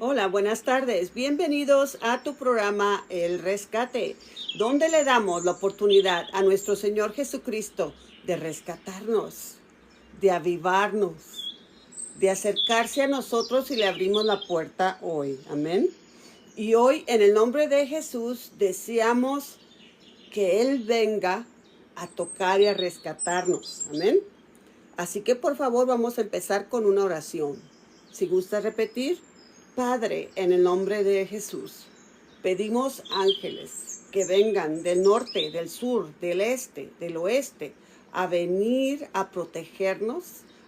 Hola, buenas tardes. Bienvenidos a tu programa El Rescate, donde le damos la oportunidad a nuestro Señor Jesucristo de rescatarnos, de avivarnos, de acercarse a nosotros y le abrimos la puerta hoy. Amén. Y hoy, en el nombre de Jesús, deseamos que Él venga a tocar y a rescatarnos. Amén. Así que por favor vamos a empezar con una oración. Si gusta repetir: Padre, en el nombre de Jesús, pedimos ángeles que vengan del norte, del sur, del este, del oeste, a venir a protegernos,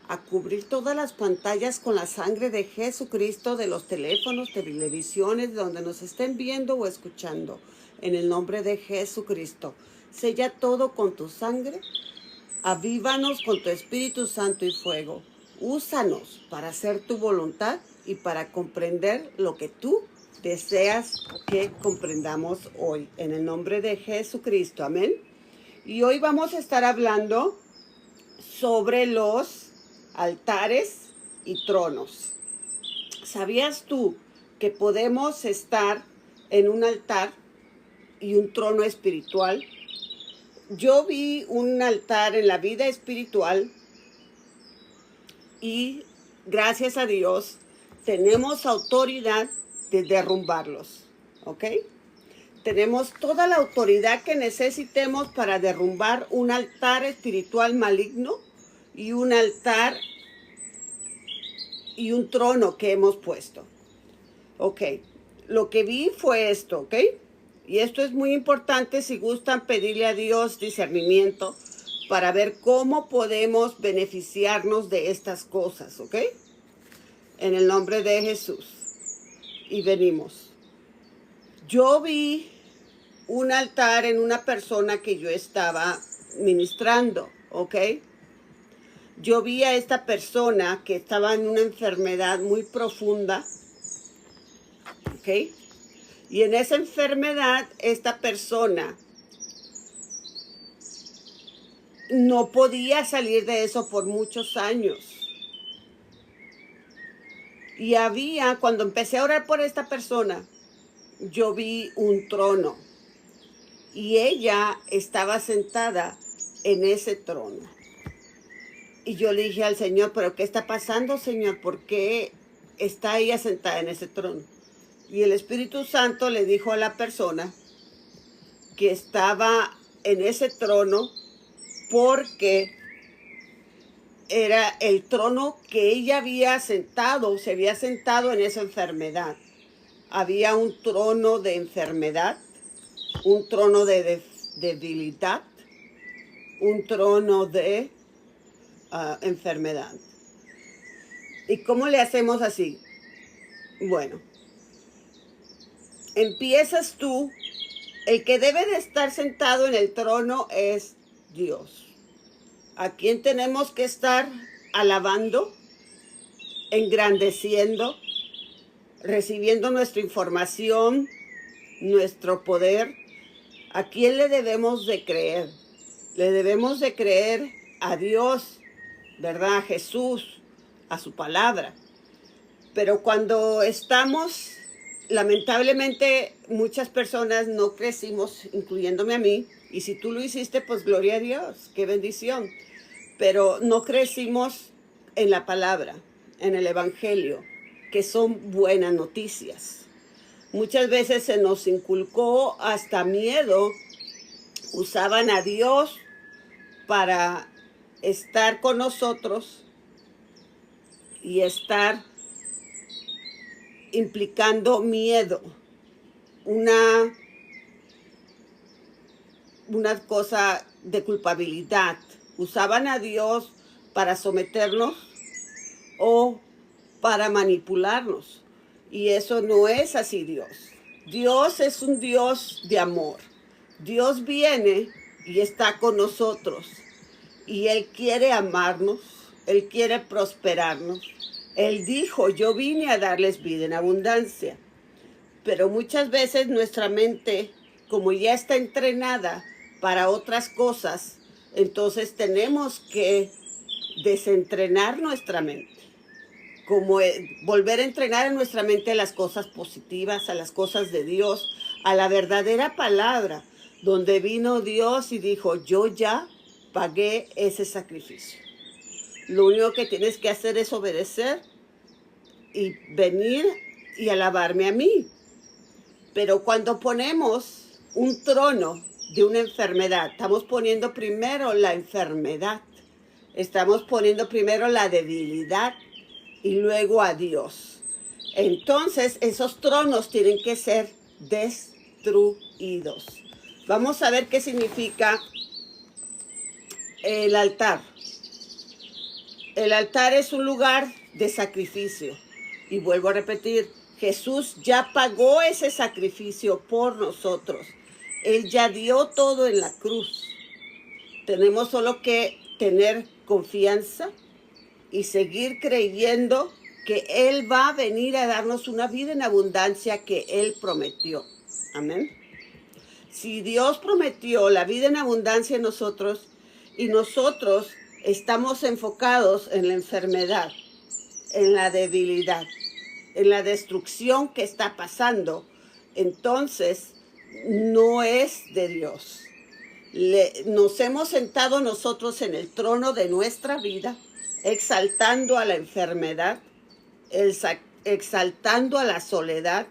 a cubrir todas las pantallas con la sangre de Jesucristo, de los teléfonos, televisiones, de donde nos estén viendo o escuchando. En el nombre de Jesucristo, sella todo con tu sangre. Avívanos con tu Espíritu Santo y fuego. Úsanos para hacer tu voluntad y para comprender lo que tú deseas que comprendamos hoy. En el nombre de Jesucristo. Amén. Y hoy vamos a estar hablando sobre los altares y tronos. ¿Sabías tú que podemos estar en un altar y un trono espiritual? Yo vi un altar en la vida espiritual y gracias a Dios tenemos autoridad de derrumbarlos, ¿ok? Tenemos toda la autoridad que necesitemos para derrumbar un altar espiritual maligno y un altar y un trono que hemos puesto, ¿ok? Lo que vi fue esto, ¿ok? Y esto es muy importante si gustan pedirle a Dios discernimiento para ver cómo podemos beneficiarnos de estas cosas, ¿ok? En el nombre de Jesús. Y venimos. Yo vi un altar en una persona que yo estaba ministrando, ¿ok? Yo vi a esta persona que estaba en una enfermedad muy profunda, ¿ok? Y en esa enfermedad, esta persona no podía salir de eso por muchos años. Y cuando empecé a orar por esta persona, yo vi un trono. Y ella estaba sentada en ese trono. Y yo le dije al Señor, ¿pero qué está pasando, Señor? ¿Por qué está ella sentada en ese trono? Y el Espíritu Santo le dijo a la persona que estaba en ese trono porque era el trono que ella había sentado, se había sentado en esa enfermedad. Había un trono de enfermedad, un trono de debilidad, un trono de enfermedad. ¿Y cómo le hacemos así? Bueno, empiezas tú. El que debe de estar sentado en el trono es Dios. ¿A quién tenemos que estar alabando, engrandeciendo, recibiendo nuestra información, nuestro poder? ¿A quién le debemos de creer? Le debemos de creer a Dios, ¿verdad? A Jesús, a su palabra. Pero cuando estamos, lamentablemente, muchas personas no crecimos, incluyéndome a mí, y si tú lo hiciste, pues gloria a Dios, qué bendición. Pero no crecimos en la palabra, en el evangelio, que son buenas noticias. Muchas veces se nos inculcó hasta miedo. Usaban a Dios para estar con nosotros y estar implicando miedo, una cosa de culpabilidad. Usaban a Dios para someternos o para manipularnos. Y eso no es así, Dios. Dios es un Dios de amor. Dios viene y está con nosotros. Y Él quiere amarnos, Él quiere prosperarnos. Él dijo, yo vine a darles vida en abundancia. Pero muchas veces nuestra mente, como ya está entrenada para otras cosas, entonces tenemos que desentrenar nuestra mente como volver a entrenar en nuestra mente a las cosas positivas, a las cosas de Dios, a la verdadera palabra, donde vino Dios y dijo, yo ya pagué ese sacrificio. Lo único que tienes que hacer es obedecer y venir y alabarme a mí. Pero cuando ponemos un trono de una enfermedad, estamos poniendo primero la enfermedad, estamos poniendo primero la debilidad y luego a Dios. Entonces esos tronos tienen que ser destruidos. Vamos a ver qué significa el altar. El altar es un lugar de sacrificio. Y vuelvo a repetir, Jesús ya pagó ese sacrificio por nosotros. Él ya dio todo en la cruz. Tenemos solo que tener confianza y seguir creyendo que Él va a venir a darnos una vida en abundancia que Él prometió. Amén. Si Dios prometió la vida en abundancia en nosotros y nosotros estamos enfocados en la enfermedad, en la debilidad, en la destrucción que está pasando, entonces no es de Dios. Nos hemos sentado nosotros en el trono de nuestra vida, exaltando a la enfermedad, exaltando a la soledad,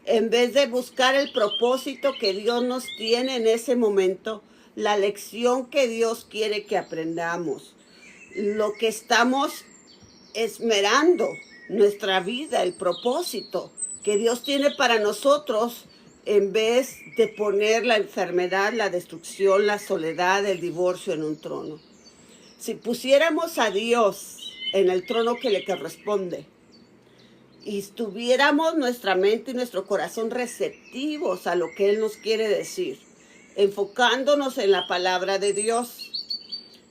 en vez de buscar el propósito que Dios nos tiene en ese momento, la lección que Dios quiere que aprendamos, lo que estamos esmerando nuestra vida, el propósito que Dios tiene para nosotros, en vez de poner la enfermedad, la destrucción, la soledad, el divorcio en un trono. Si pusiéramos a Dios en el trono que le corresponde y estuviéramos nuestra mente y nuestro corazón receptivos a lo que Él nos quiere decir, enfocándonos en la palabra de Dios.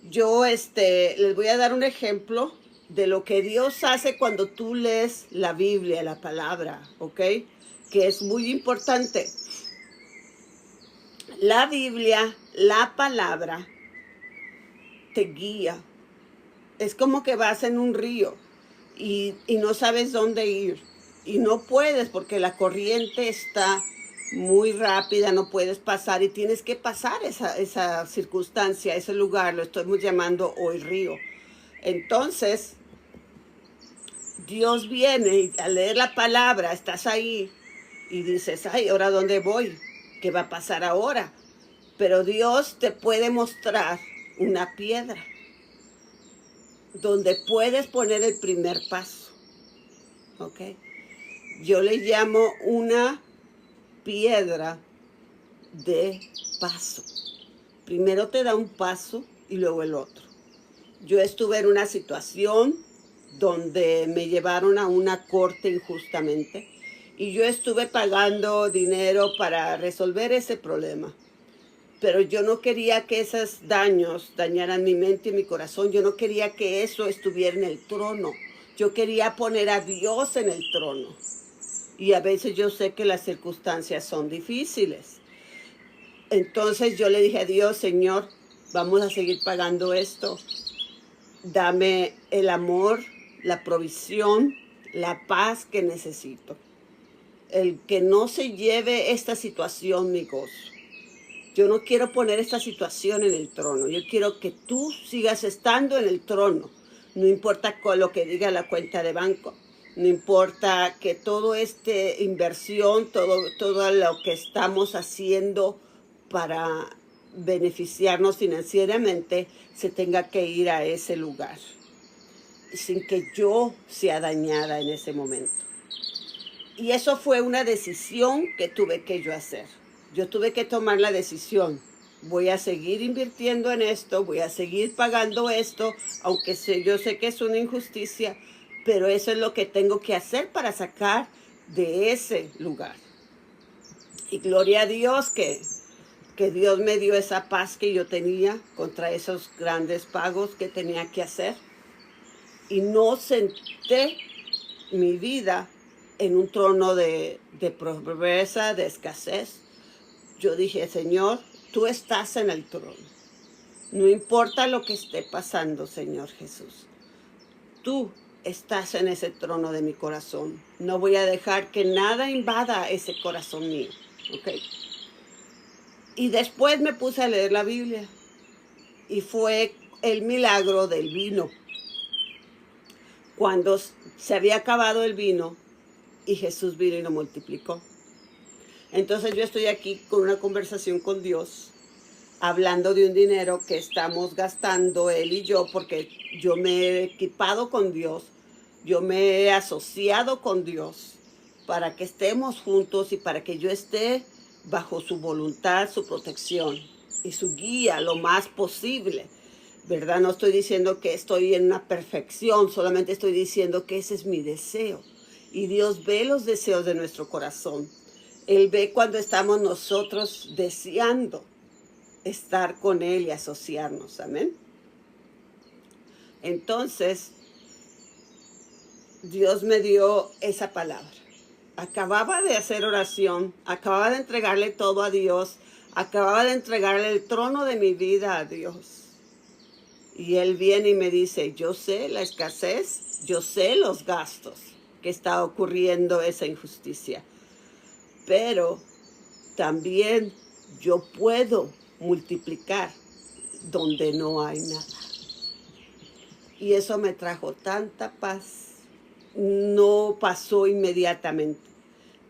Yo les voy a dar un ejemplo de lo que Dios hace cuando tú lees la Biblia, la palabra, ¿ok? Que es muy importante. La Biblia, la palabra, te guía. Es como que vas en un río y no sabes dónde ir. Y no puedes porque la corriente está muy rápida, no puedes pasar y tienes que pasar esa circunstancia, ese lugar, lo estamos llamando hoy río. Entonces, Dios viene y al leer la palabra, estás ahí y dices, ay, ¿ahora dónde voy? ¿Qué va a pasar ahora? Pero Dios te puede mostrar una piedra donde puedes poner el primer paso, ¿ok? Yo le llamo una piedra de paso. Primero te da un paso y luego el otro. Yo estuve en una situación donde me llevaron a una corte injustamente y yo estuve pagando dinero para resolver ese problema. Pero yo no quería que esos daños dañaran mi mente y mi corazón. Yo no quería que eso estuviera en el trono. Yo quería poner a Dios en el trono. Y a veces yo sé que las circunstancias son difíciles. Entonces yo le dije a Dios, Señor, vamos a seguir pagando esto. Dame el amor, la provisión, la paz que necesito. El que no se lleve esta situación mi gozo. Yo no quiero poner esta situación en el trono. Yo quiero que tú sigas estando en el trono. No importa con lo que diga la cuenta de banco. No importa que toda esta inversión, todo lo que estamos haciendo para beneficiarnos financieramente, se tenga que ir a ese lugar. Sin que yo sea dañada en ese momento. Y eso fue una decisión que tuve que yo hacer. Yo tuve que tomar la decisión. Voy a seguir invirtiendo en esto, voy a seguir pagando esto, aunque yo sé que es una injusticia, pero eso es lo que tengo que hacer para sacar de ese lugar. Y gloria a Dios que Dios me dio esa paz que yo tenía contra esos grandes pagos que tenía que hacer. Y no senté mi vida en un trono de pobreza, de escasez. Yo dije, Señor, tú estás en el trono. No importa lo que esté pasando, Señor Jesús. Tú estás en ese trono de mi corazón. No voy a dejar que nada invada ese corazón mío. ¿Ok? Y después me puse a leer la Biblia. Y fue el milagro del vino. Cuando se había acabado el vino y Jesús vino y lo multiplicó. Entonces yo estoy aquí con una conversación con Dios, hablando de un dinero que estamos gastando él y yo, porque yo me he equipado con Dios, yo me he asociado con Dios para que estemos juntos y para que yo esté bajo su voluntad, su protección y su guía lo más posible, ¿verdad? No estoy diciendo que estoy en una perfección, solamente estoy diciendo que ese es mi deseo. Y Dios ve los deseos de nuestro corazón. Él ve cuando estamos nosotros deseando estar con Él y asociarnos. Amén. Entonces, Dios me dio esa palabra. Acababa de hacer oración, acababa de entregarle todo a Dios, acababa de entregarle el trono de mi vida a Dios. Y Él viene y me dice, yo sé la escasez, yo sé los gastos que está ocurriendo esa injusticia, pero también yo puedo multiplicar donde no hay nada. Y eso me trajo tanta paz. No pasó inmediatamente,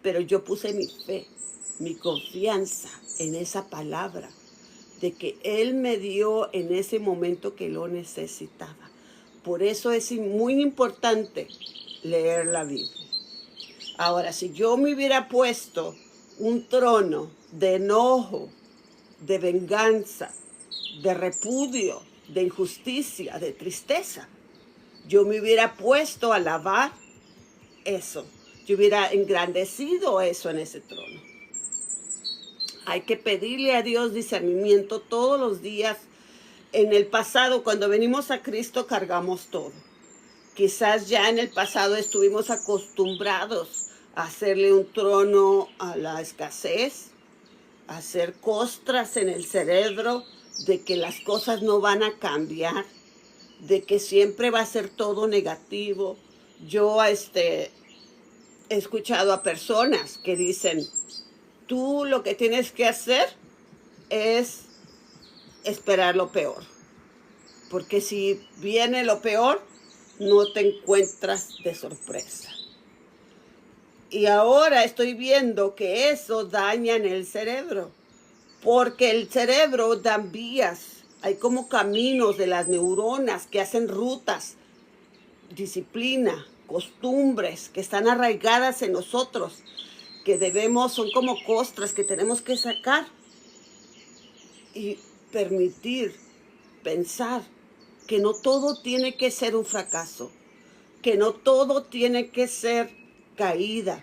pero yo puse mi fe, mi confianza en esa palabra, de que Él me dio en ese momento que lo necesitaba. Por eso es muy importante leer la Biblia. Ahora, si yo me hubiera puesto un trono de enojo, de venganza, de repudio, de injusticia, de tristeza, yo me hubiera puesto a alabar eso. Yo hubiera engrandecido eso en ese trono. Hay que pedirle a Dios discernimiento todos los días. En el pasado, cuando venimos a Cristo, cargamos todo. Quizás ya en el pasado estuvimos acostumbrados a hacerle un trono a la escasez, a hacer costras en el cerebro de que las cosas no van a cambiar, de que siempre va a ser todo negativo. Yo he escuchado a personas que dicen, tú lo que tienes que hacer es esperar lo peor, porque si viene lo peor, no te encuentras de sorpresa. Y ahora estoy viendo que eso daña en el cerebro, porque el cerebro da vías, hay como caminos de las neuronas que hacen rutas, disciplina, costumbres que están arraigadas en nosotros, que son como costras que tenemos que sacar y permitir pensar que no todo tiene que ser un fracaso, que no todo tiene que ser caída,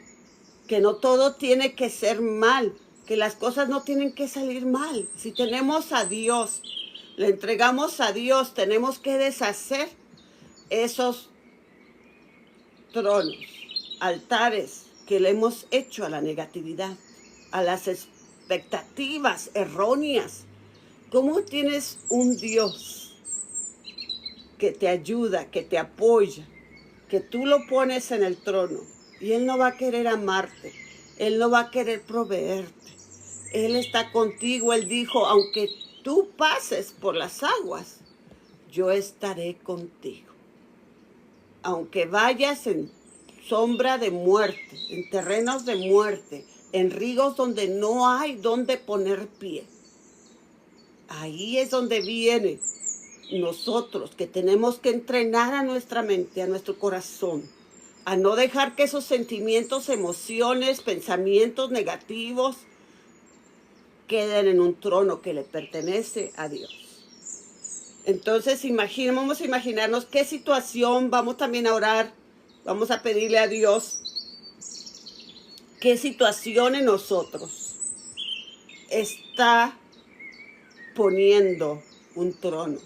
que no todo tiene que ser mal, que las cosas no tienen que salir mal. Si tenemos a Dios, le entregamos a Dios, tenemos que deshacer esos tronos, altares que le hemos hecho a la negatividad, a las expectativas erróneas. ¿Cómo tienes un Dios que te ayuda, que te apoya, que tú lo pones en el trono y Él no va a querer amarte, Él no va a querer proveerte? Él está contigo. Él dijo, aunque tú pases por las aguas, yo estaré contigo. Aunque vayas en sombra de muerte, en terrenos de muerte, en ríos donde no hay donde poner pie, ahí es donde viene nosotros, que tenemos que entrenar a nuestra mente, a nuestro corazón, a no dejar que esos sentimientos, emociones, pensamientos negativos queden en un trono que le pertenece a Dios. Entonces vamos a imaginarnos qué situación, vamos también a orar, vamos a pedirle a Dios qué situación en nosotros está poniendo un trono.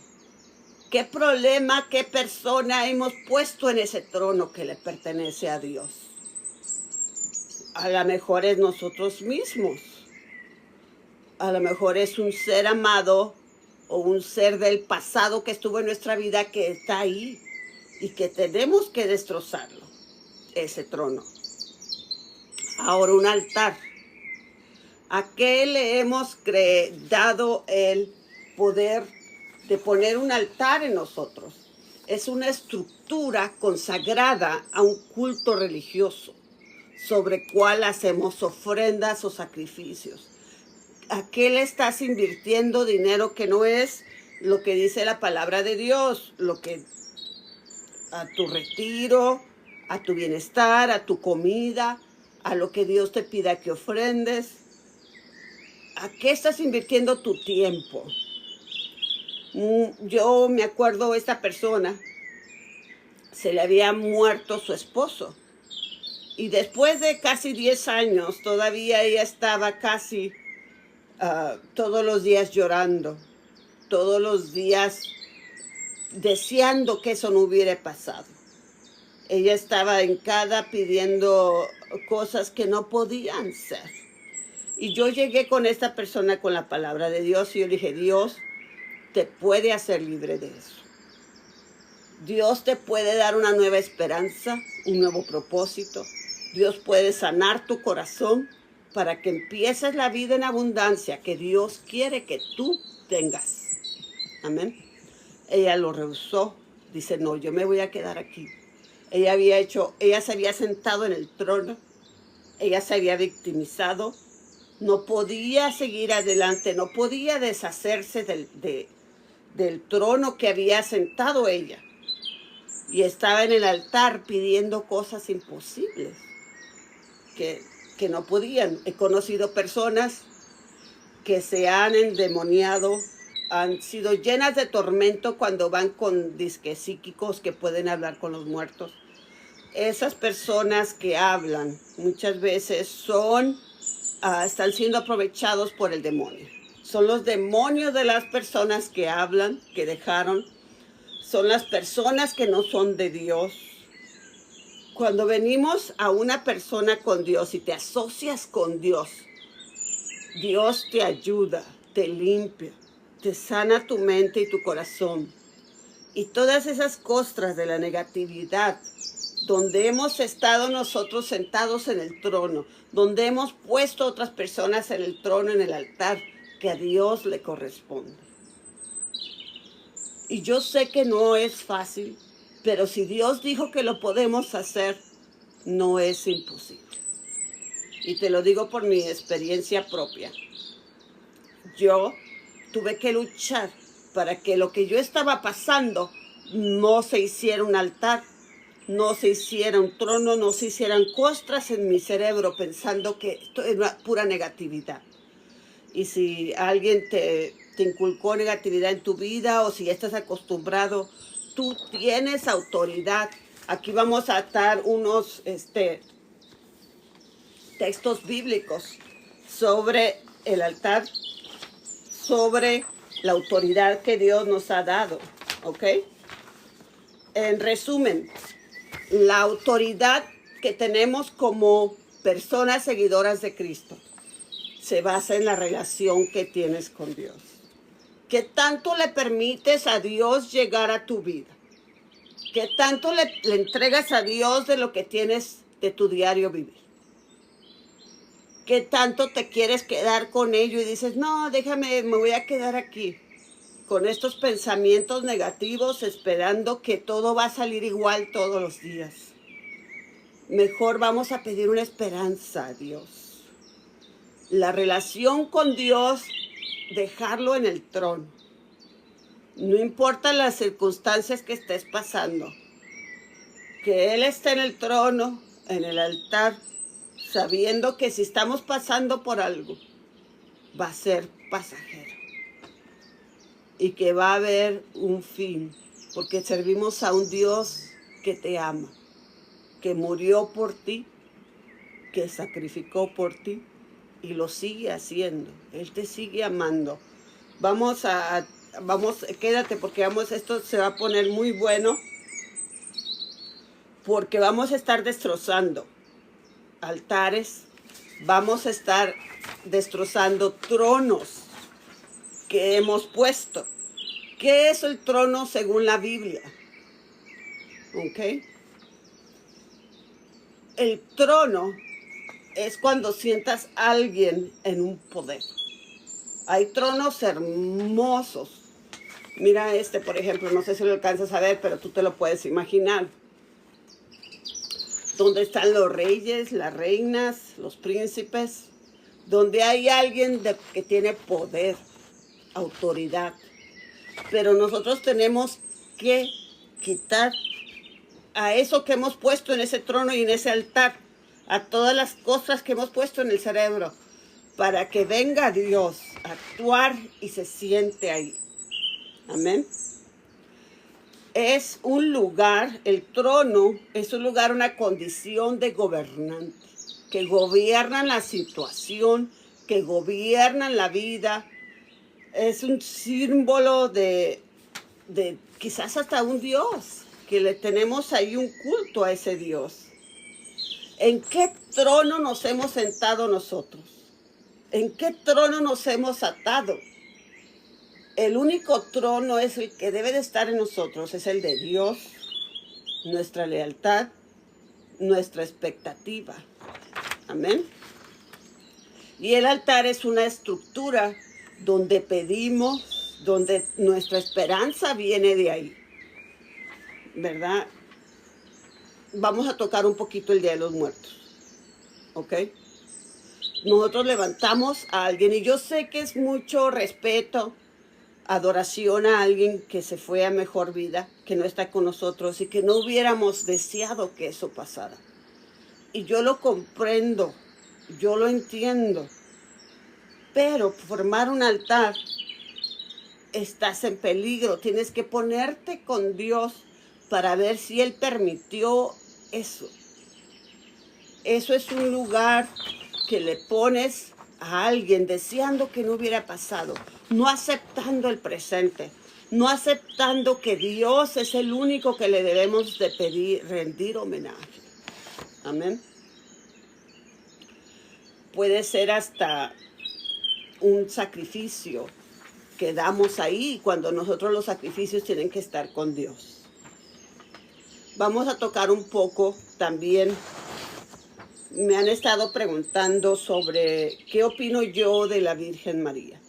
¿Qué problema, qué persona hemos puesto en ese trono que le pertenece a Dios? A lo mejor es nosotros mismos. A lo mejor es un ser amado o un ser del pasado que estuvo en nuestra vida que está ahí. y que tenemos que destrozarlo, ese trono. Ahora, un altar. ¿A qué le hemos dado el poder de poner un altar en nosotros? Es una estructura consagrada a un culto religioso, sobre cual hacemos ofrendas o sacrificios. ¿A qué le estás invirtiendo dinero que no es lo que dice la palabra de Dios? A tu retiro, a tu bienestar, a tu comida, a lo que Dios te pida que ofrendes. ¿A qué estás invirtiendo tu tiempo? Yo me acuerdo, esta persona, se le había muerto su esposo. Y después de casi 10 años, todavía ella estaba casi todos los días llorando, todos los días deseando que eso no hubiera pasado. Ella estaba hincada pidiendo cosas que no podían ser. Y yo llegué con esta persona con la palabra de Dios y yo dije, Dios te puede hacer libre de eso. Dios te puede dar una nueva esperanza, un nuevo propósito. Dios puede sanar tu corazón para que empieces la vida en abundancia que Dios quiere que tú tengas. Amén. Ella lo rehusó. Dice, no, yo me voy a quedar aquí. Ella se había sentado en el trono. Ella se había victimizado. No podía seguir adelante. No podía deshacerse del trono que había sentado ella. Y estaba en el altar pidiendo cosas imposibles que no podían. He conocido personas que se han endemoniado, han sido llenas de tormento cuando van con disques psíquicos que pueden hablar con los muertos. Esas personas que hablan muchas veces están siendo aprovechados por el demonio. Son los demonios de las personas que hablan, que dejaron. Son las personas que no son de Dios. Cuando venimos a una persona con Dios y te asocias con Dios, Dios te ayuda, te limpia, te sana tu mente y tu corazón. Y todas esas costras de la negatividad, donde hemos estado nosotros sentados en el trono, donde hemos puesto a otras personas en el trono, en el altar, que a Dios le corresponde. Y yo sé que no es fácil, pero si Dios dijo que lo podemos hacer, no es imposible. Y te lo digo por mi experiencia propia. Yo tuve que luchar para que lo que yo estaba pasando no se hiciera un altar, no se hiciera un trono, no se hicieran costras en mi cerebro pensando que esto era pura negatividad. Y si alguien te inculcó negatividad en tu vida o si ya estás acostumbrado, tú tienes autoridad. Aquí vamos a atar unos textos bíblicos sobre el altar, sobre la autoridad que Dios nos ha dado, ¿ok? En resumen, la autoridad que tenemos como personas seguidoras de Cristo se basa en la relación que tienes con Dios. ¿Qué tanto le permites a Dios llegar a tu vida? ¿Qué tanto le entregas a Dios de lo que tienes de tu diario vivir? ¿Qué tanto te quieres quedar con ello y dices, no, déjame, me voy a quedar aquí con estos pensamientos negativos esperando que todo va a salir igual todos los días? Mejor vamos a pedir una esperanza a Dios. La relación con Dios, dejarlo en el trono. No importa las circunstancias que estés pasando, que Él esté en el trono, en el altar, sabiendo que si estamos pasando por algo, va a ser pasajero. Y que va a haber un fin, porque servimos a un Dios que te ama, que murió por ti, que sacrificó por ti y lo sigue haciendo. Él te sigue amando. Quédate porque esto se va a poner muy bueno, porque vamos a estar destrozando altares, vamos a estar destrozando tronos que hemos puesto. ¿Qué es el trono según la Biblia? ¿ok? El trono es cuando sientas a alguien en un poder. Hay tronos hermosos. Mira este, por ejemplo, no sé si lo alcanzas a ver, pero tú te lo puedes imaginar. Donde están los reyes, las reinas, los príncipes. Donde hay alguien que tiene poder, autoridad. Pero nosotros tenemos que quitar a eso que hemos puesto en ese trono y en ese altar, a todas las cosas que hemos puesto en el cerebro, para que venga Dios a actuar y se siente ahí. Amén. Es un lugar, el trono es un lugar, una condición de gobernante, que gobiernan la situación, que gobiernan la vida. Es un símbolo de quizás hasta un Dios, que le tenemos ahí un culto a ese Dios. ¿En qué trono nos hemos sentado nosotros? ¿En qué trono nos hemos atado? El único trono es el que debe de estar en nosotros, es el de Dios, nuestra lealtad, nuestra expectativa. Amén. Y el altar es una estructura donde pedimos, donde nuestra esperanza viene de ahí, ¿verdad? Vamos a tocar un poquito el Día de los Muertos, ¿ok? Nosotros levantamos a alguien y yo sé que es mucho respeto, adoración a alguien que se fue a mejor vida, que no está con nosotros y que no hubiéramos deseado que eso pasara. Y yo lo comprendo, yo lo entiendo, pero formar un altar, estás en peligro, tienes que ponerte con Dios para ver si Él permitió eso. Eso es un lugar que le pones a alguien deseando que no hubiera pasado, no aceptando el presente, no aceptando que Dios es el único que le debemos de pedir, rendir homenaje. Amén. Puede ser hasta un sacrificio que damos ahí, cuando nosotros los sacrificios tienen que estar con Dios. Vamos a tocar un poco también. Me han estado preguntando sobre qué opino yo de la Virgen María.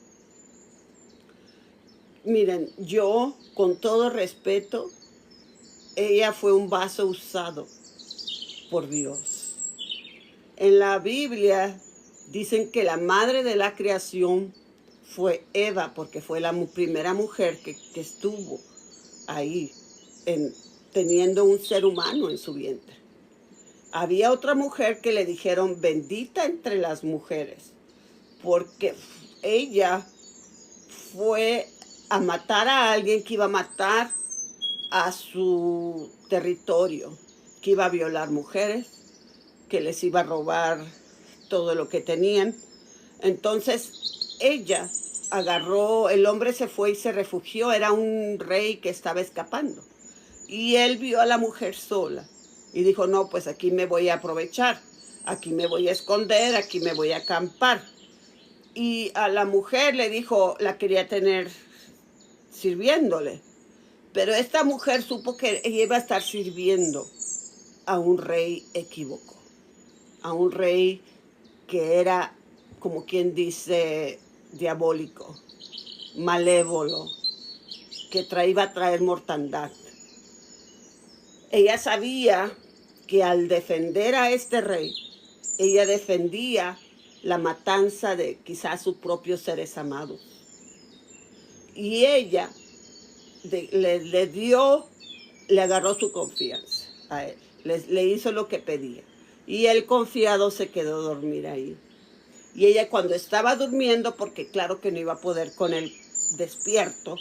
Miren, yo, con todo respeto, ella fue un vaso usado por Dios. En la Biblia dicen que la madre de la creación fue Eva, porque fue la primera mujer que estuvo ahí, teniendo un ser humano en su vientre. Había otra mujer que le dijeron bendita entre las mujeres, porque ella fue a matar a alguien que iba a matar a su territorio, que iba a violar mujeres, que les iba a robar todo lo que tenían. Entonces ella agarró, el hombre se fue y se refugió, era un rey que estaba escapando. Y él vio a la mujer sola y dijo, no, pues aquí me voy a aprovechar, aquí me voy a esconder, aquí me voy a acampar. Y a la mujer le dijo, la quería tener sirviéndole. Pero esta mujer supo que ella iba a estar sirviendo a un rey equívoco, a un rey que era, como quien dice, diabólico, malévolo, que iba a traer mortandad. Ella sabía que al defender a este rey, ella defendía la matanza de quizás sus propios seres amados. Y ella le agarró su confianza a él, le hizo lo que pedía. Y él confiado se quedó a dormir ahí. Y ella cuando estaba durmiendo, porque claro que no iba a poder con él despierto,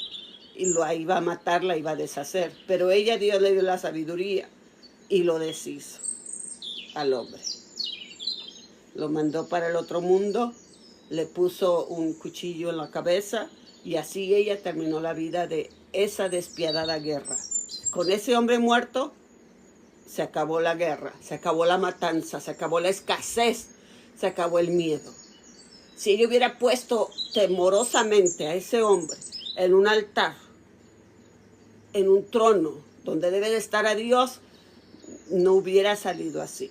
y lo iba a matar, la iba a deshacer. Pero Dios le dio la sabiduría y lo deshizo al hombre. Lo mandó para el otro mundo, le puso un cuchillo en la cabeza y así ella terminó la vida de esa despiadada guerra. Con ese hombre muerto se acabó la guerra, se acabó la matanza, se acabó la escasez, se acabó el miedo. Si ella hubiera puesto temorosamente a ese hombre en un altar, en un trono donde debe de estar a Dios, no hubiera salido así.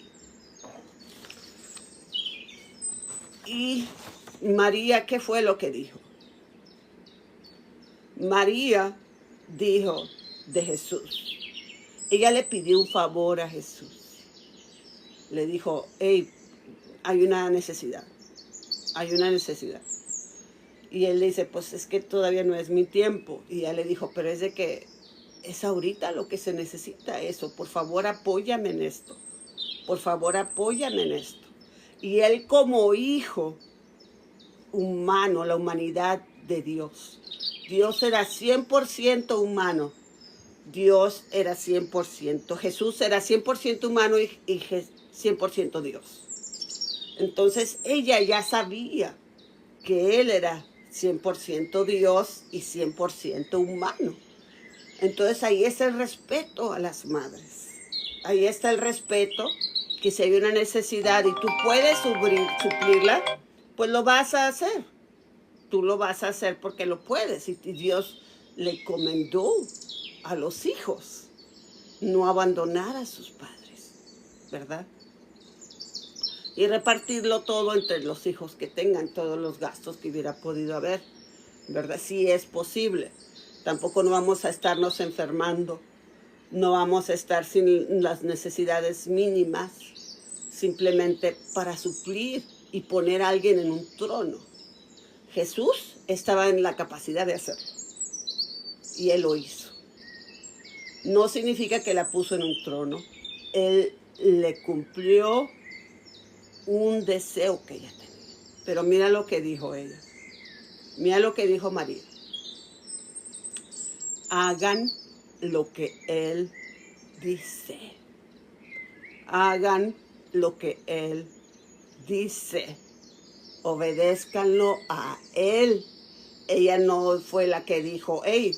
Y María, ¿qué fue lo que dijo? María dijo de Jesús. Ella le pidió un favor a Jesús. Le dijo, hey, hay una necesidad. Hay una necesidad. Y él le dice, pues es que todavía no es mi tiempo. Y ella le dijo, pero es de que es ahorita lo que se necesita eso. Por favor, apóyame en esto. Por favor, apóyame en esto. Y él como hijo humano, la humanidad de Dios. Dios era 100% humano. Dios era 100%. Jesús era 100% humano y 100% Dios. Entonces ella ya sabía que él era 100% Dios y 100% humano. Entonces ahí está el respeto a las madres. Ahí está el respeto, que si hay una necesidad y tú puedes suplirla, pues lo vas a hacer. Tú lo vas a hacer porque lo puedes. Y Dios le encomendó a los hijos no abandonar a sus padres, ¿verdad? Y repartirlo todo entre los hijos que tengan, todos los gastos que hubiera podido haber, ¿verdad? Sí es posible. Tampoco no vamos a estarnos enfermando, no vamos a estar sin las necesidades mínimas, simplemente para suplir y poner a alguien en un trono. Jesús estaba en la capacidad de hacerlo, y él lo hizo. No significa que la puso en un trono, él le cumplió un deseo que ella tenía. Pero mira lo que dijo ella. Mira lo que dijo María. Hagan lo que él dice. Hagan lo que él dice. Obedézcanlo a él. Ella no fue la que dijo, hey,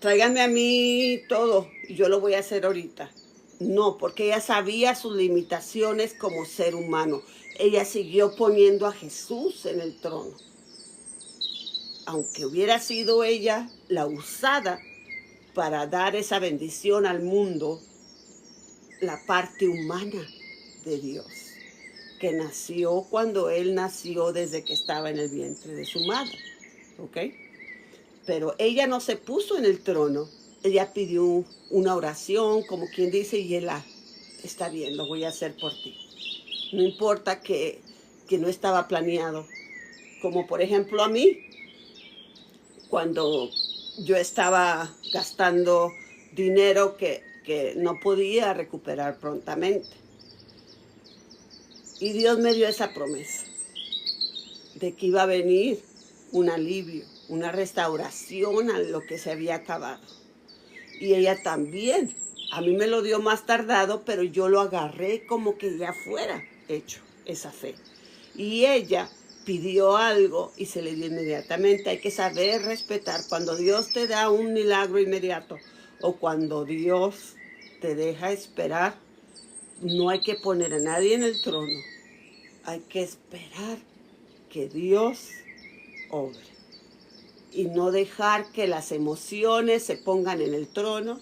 tráiganme a mí todo y yo lo voy a hacer ahorita. No, porque ella sabía sus limitaciones como ser humano. Ella siguió poniendo a Jesús en el trono. Aunque hubiera sido ella la usada para dar esa bendición al mundo, la parte humana de Dios, que nació cuando Él nació desde que estaba en el vientre de su madre. ¿Ok? Pero ella no se puso en el trono. Ella pidió una oración, como quien dice, y él está bien, lo voy a hacer por ti. No importa que no estaba planeado. Como por ejemplo a mí, cuando yo estaba gastando dinero que no podía recuperar prontamente. Y Dios me dio esa promesa de que iba a venir un alivio, una restauración a lo que se había acabado. Y ella también, a mí me lo dio más tardado, pero yo lo agarré como que ya fuera hecho esa fe. Y ella pidió algo y se le dio inmediatamente. Hay que saber respetar cuando Dios te da un milagro inmediato o cuando Dios te deja esperar. No hay que poner a nadie en el trono. Hay que esperar que Dios obre. Y no dejar que las emociones se pongan en el trono,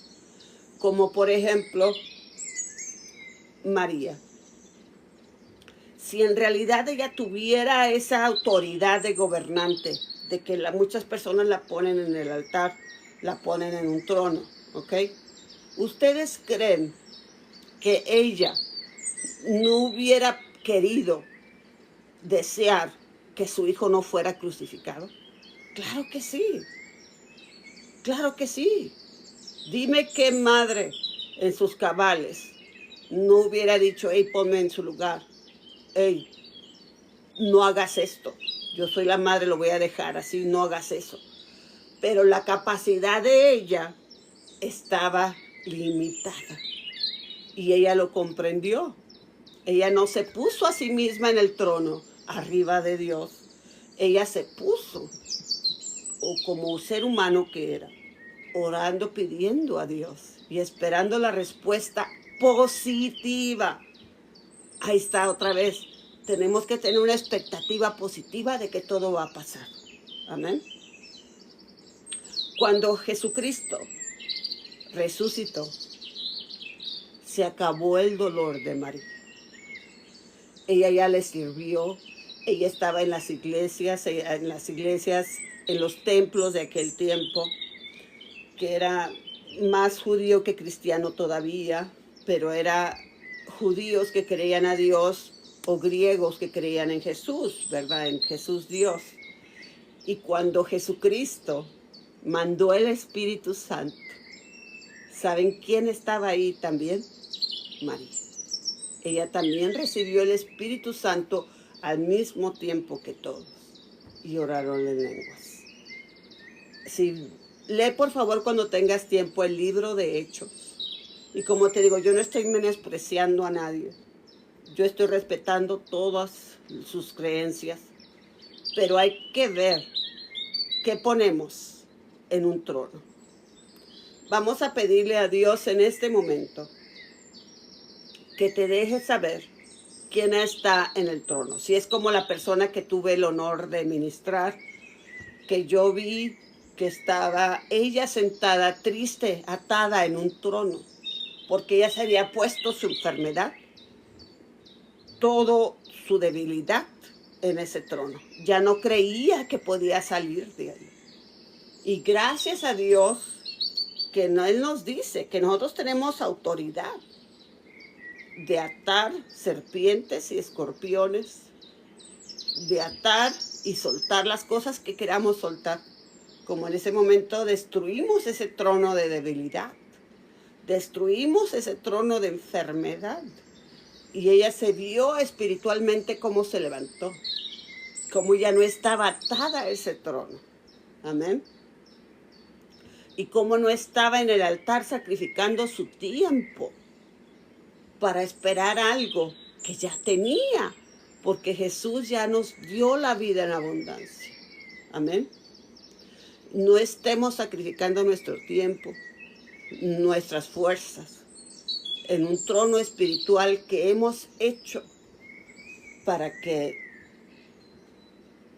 como por ejemplo María. Si en realidad ella tuviera esa autoridad de gobernante, de que muchas personas la ponen en el altar, la ponen en un trono, ¿ok? ¿Ustedes creen que ella no hubiera querido, desear que su hijo no fuera crucificado? Claro que sí. Claro que sí. Dime qué madre en sus cabales no hubiera dicho, hey, ponme en su lugar. Hey, no hagas esto. Yo soy la madre, lo voy a dejar así, no hagas eso. Pero la capacidad de ella estaba limitada. Y ella lo comprendió. Ella no se puso a sí misma en el trono arriba de Dios. Ella se puso, o como ser humano que era, orando, pidiendo a Dios y esperando la respuesta positiva. Ahí está otra vez. Tenemos que tener una expectativa positiva de que todo va a pasar. Amén. Cuando Jesucristo resucitó, se acabó el dolor de María. Ella ya le sirvió, ella estaba en las iglesias, en los templos de aquel tiempo, que era más judío que cristiano todavía, pero era judíos que creían a Dios o griegos que creían en Jesús, ¿verdad? En Jesús Dios. Y cuando Jesucristo mandó el Espíritu Santo, ¿saben quién estaba ahí también? María. Ella también recibió el Espíritu Santo al mismo tiempo que todos y oraron en lenguas. Si lee por favor cuando tengas tiempo el libro de Hechos. Y como te digo, yo no estoy menospreciando a nadie. Yo estoy respetando todas sus creencias. Pero hay que ver qué ponemos en un trono. Vamos a pedirle a Dios en este momento que te deje saber quién está en el trono. Si es como la persona que tuve el honor de ministrar, que yo vi que estaba ella sentada triste, atada en un trono, porque ella se había puesto su enfermedad, toda su debilidad en ese trono. Ya no creía que podía salir de ahí. Y gracias a Dios que Él nos dice que nosotros tenemos autoridad de atar serpientes y escorpiones, de atar y soltar las cosas que queramos soltar. Como en ese momento destruimos ese trono de debilidad, destruimos ese trono de enfermedad. Y ella se vio espiritualmente cómo se levantó, cómo ya no estaba atada a ese trono. Amén. Y cómo no estaba en el altar sacrificando su tiempo para esperar algo que ya tenía, porque Jesús ya nos dio la vida en abundancia. Amén. No estemos sacrificando nuestro tiempo, nuestras fuerzas, en un trono espiritual que hemos hecho para que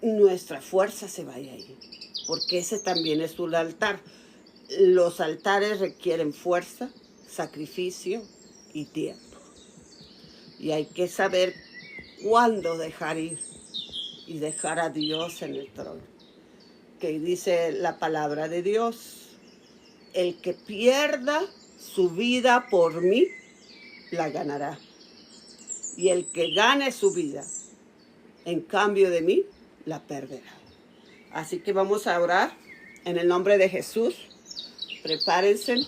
nuestra fuerza se vaya ahí, porque ese también es un altar. Los altares requieren fuerza, sacrificio y tiempo. Y hay que saber cuándo dejar ir y dejar a Dios en el trono. Que dice la palabra de Dios: el que pierda su vida por mí, la ganará. Y el que gane su vida en cambio de mí, la perderá. Así que vamos a orar en el nombre de Jesús. Prepárense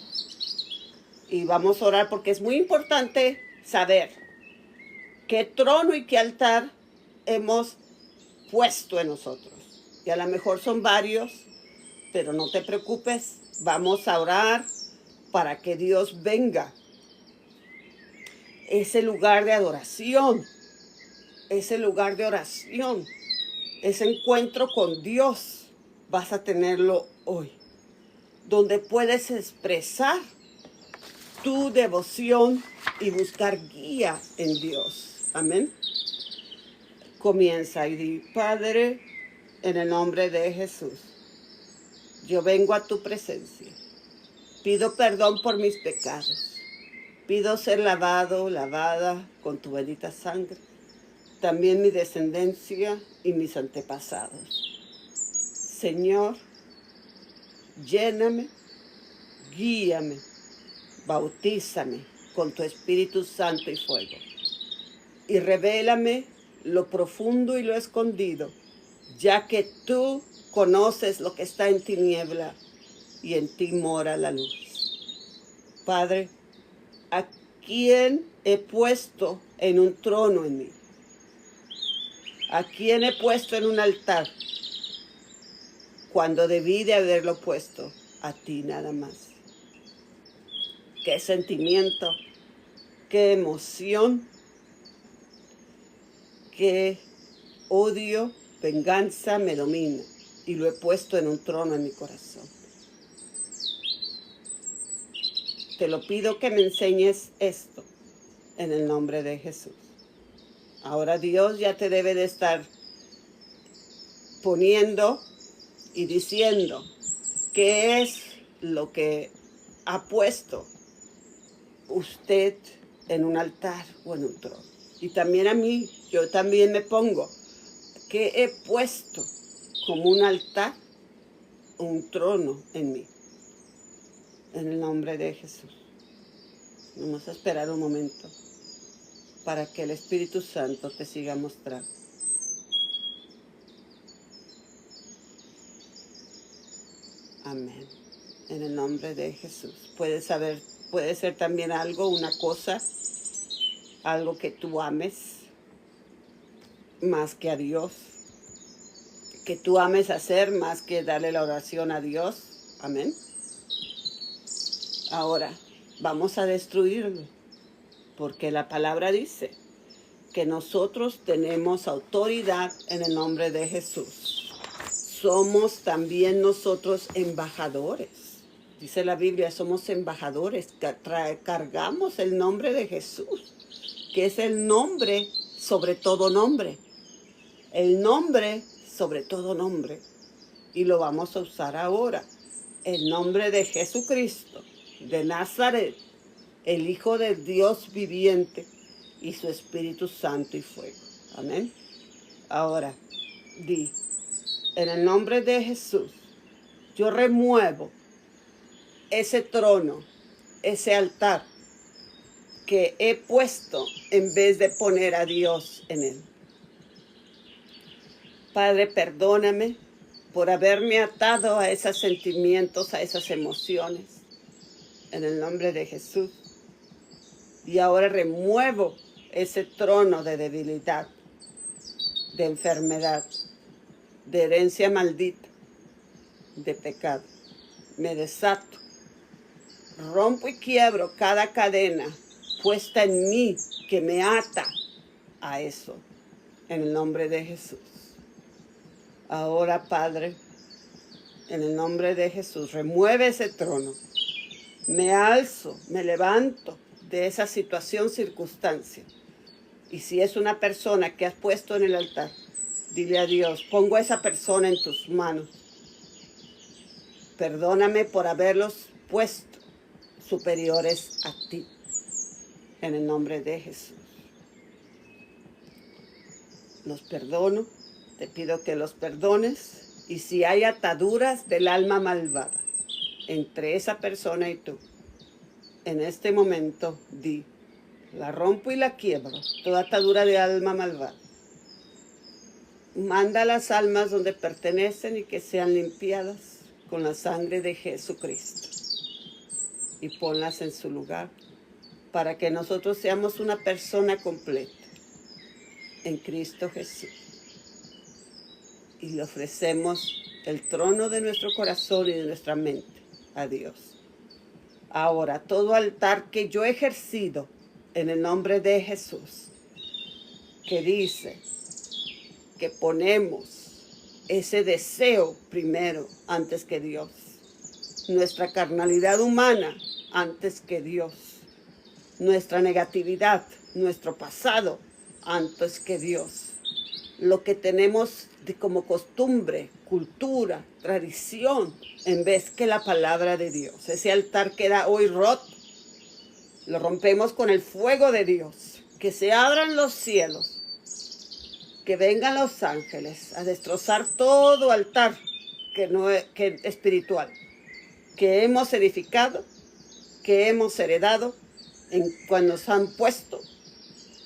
y vamos a orar, porque es muy importante saber qué trono y qué altar hemos puesto en nosotros. Y a lo mejor son varios, pero no te preocupes. Vamos a orar para que Dios venga. Ese lugar de adoración, ese lugar de oración, ese encuentro con Dios, vas a tenerlo hoy, donde puedes expresar tu devoción y buscar guía en Dios. Amén. Comienza y di: Padre, en el nombre de Jesús, yo vengo a tu presencia. Pido perdón por mis pecados. Pido ser lavada con tu bendita sangre. También mi descendencia y mis antepasados. Señor, lléname, guíame, bautízame con tu Espíritu Santo y fuego. Y revélame lo profundo y lo escondido, ya que tú conoces lo que está en tiniebla y en ti mora la luz. Padre, ¿a quién he puesto en un trono en mí? ¿A quién he puesto en un altar cuando debí de haberlo puesto a ti nada más? Qué sentimiento, qué emoción, qué odio, venganza me domina, y lo he puesto en un trono en mi corazón. Te lo pido que me enseñes esto en el nombre de Jesús. Ahora Dios ya te debe de estar poniendo y diciendo qué es lo que ha puesto usted en un altar o en un trono. Y también a mí, yo también me pongo, que he puesto como un altar, un trono en mí. En el nombre de Jesús. Vamos a esperar un momento para que el Espíritu Santo te siga mostrando. Amén. En el nombre de Jesús. Puede ser también algo, una cosa, algo que tú ames más que a Dios, que tú ames hacer más que darle la oración a Dios. Amén. Ahora, vamos a destruirlo, porque la palabra dice que nosotros tenemos autoridad en el nombre de Jesús. Somos también nosotros embajadores. Dice la Biblia, somos embajadores, cargamos el nombre de Jesús, que es el nombre sobre todo nombre. El nombre sobre todo nombre. Y lo vamos a usar ahora. El nombre de Jesucristo, de Nazaret, el Hijo de Dios viviente, y su Espíritu Santo y fuego. Amén. Ahora, di, en el nombre de Jesús, yo remuevo ese trono, ese altar que he puesto en vez de poner a Dios en él. Padre, perdóname por haberme atado a esos sentimientos, a esas emociones, en el nombre de Jesús. Y ahora remuevo ese trono de debilidad, de enfermedad, de herencia maldita, de pecado. Me desato, rompo y quiebro cada cadena puesta en mí que me ata a eso, en el nombre de Jesús. Ahora, Padre, en el nombre de Jesús, remueve ese trono. Me alzo, me levanto de esa situación, circunstancia. Y si es una persona que has puesto en el altar, dile a Dios, pongo a esa persona en tus manos. Perdóname por haberlos puesto superiores a ti. En el nombre de Jesús. Los perdono, te pido que los perdones. Y si hay ataduras del alma malvada entre esa persona y tú, en este momento di, la rompo y la quiebro, toda atadura de alma malvada. Manda las almas donde pertenecen y que sean limpiadas con la sangre de Jesucristo. Y ponlas en su lugar para que nosotros seamos una persona completa en Cristo Jesús. Y le ofrecemos el trono de nuestro corazón y de nuestra mente a Dios. Ahora, todo altar que yo he ejercido en el nombre de Jesús, que dice que ponemos ese deseo primero antes que Dios, nuestra carnalidad humana antes que Dios, nuestra negatividad, nuestro pasado antes que Dios, lo que tenemos como costumbre, cultura, tradición, en vez que la palabra de Dios. Ese altar queda hoy roto. Lo rompemos con el fuego de Dios. Que se abran los cielos. Que vengan los ángeles a destrozar todo altar que espiritual. Que hemos edificado, que hemos heredado, cuando nos han puesto.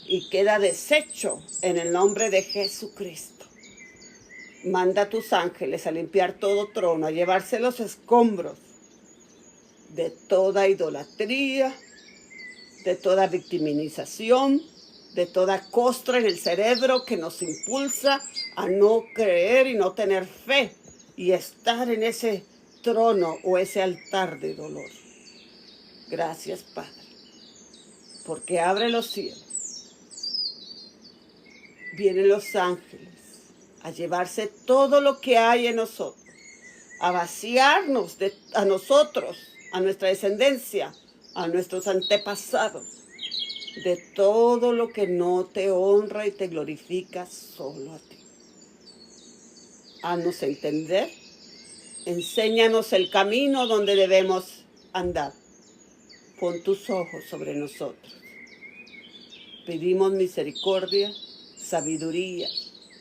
Y queda deshecho en el nombre de Jesucristo. Manda a tus ángeles a limpiar todo trono, a llevarse los escombros de toda idolatría, de toda victimización, de toda costra en el cerebro que nos impulsa a no creer y no tener fe y estar en ese trono o ese altar de dolor. Gracias, Padre, porque abre los cielos. Vienen los ángeles a llevarse todo lo que hay en nosotros, a vaciarnos a nosotros, a nuestra descendencia, a nuestros antepasados, de todo lo que no te honra y te glorifica solo a ti. Haznos entender, enséñanos el camino donde debemos andar pon tus ojos sobre nosotros. Pedimos misericordia, sabiduría,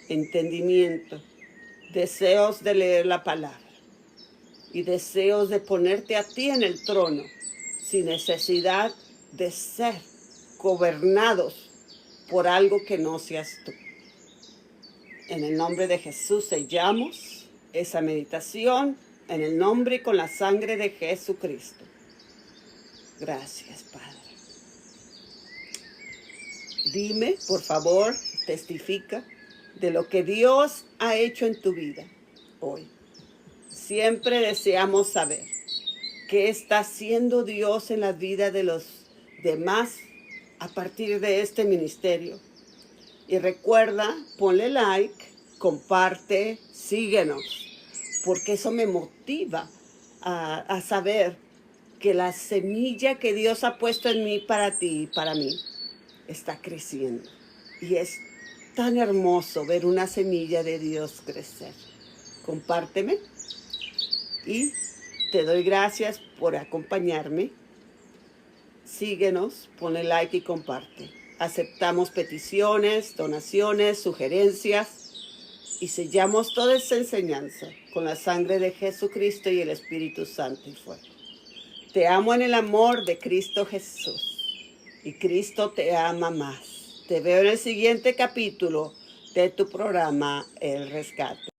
entendimiento, deseos de leer la palabra y deseos de ponerte a ti en el trono sin necesidad de ser gobernados por algo que no seas tú. En el nombre de Jesús sellamos esa meditación, en el nombre y con la sangre de Jesucristo. Gracias, Padre. Dime, por favor, testifica de lo que Dios ha hecho en tu vida hoy. Siempre deseamos saber qué está haciendo Dios en la vida de los demás a partir de este ministerio. Y recuerda, ponle like, comparte, síguenos, porque eso me motiva a saber que la semilla que Dios ha puesto en mí para ti y para mí está creciendo. Y es tan hermoso ver una semilla de Dios crecer. Compárteme y te doy gracias por acompañarme. Síguenos, ponle like y comparte. Aceptamos peticiones, donaciones, sugerencias y sellamos toda esa enseñanza con la sangre de Jesucristo y el Espíritu Santo y fuego. Te amo en el amor de Cristo Jesús y Cristo te ama más. Te veo en el siguiente capítulo de tu programa El Rescate.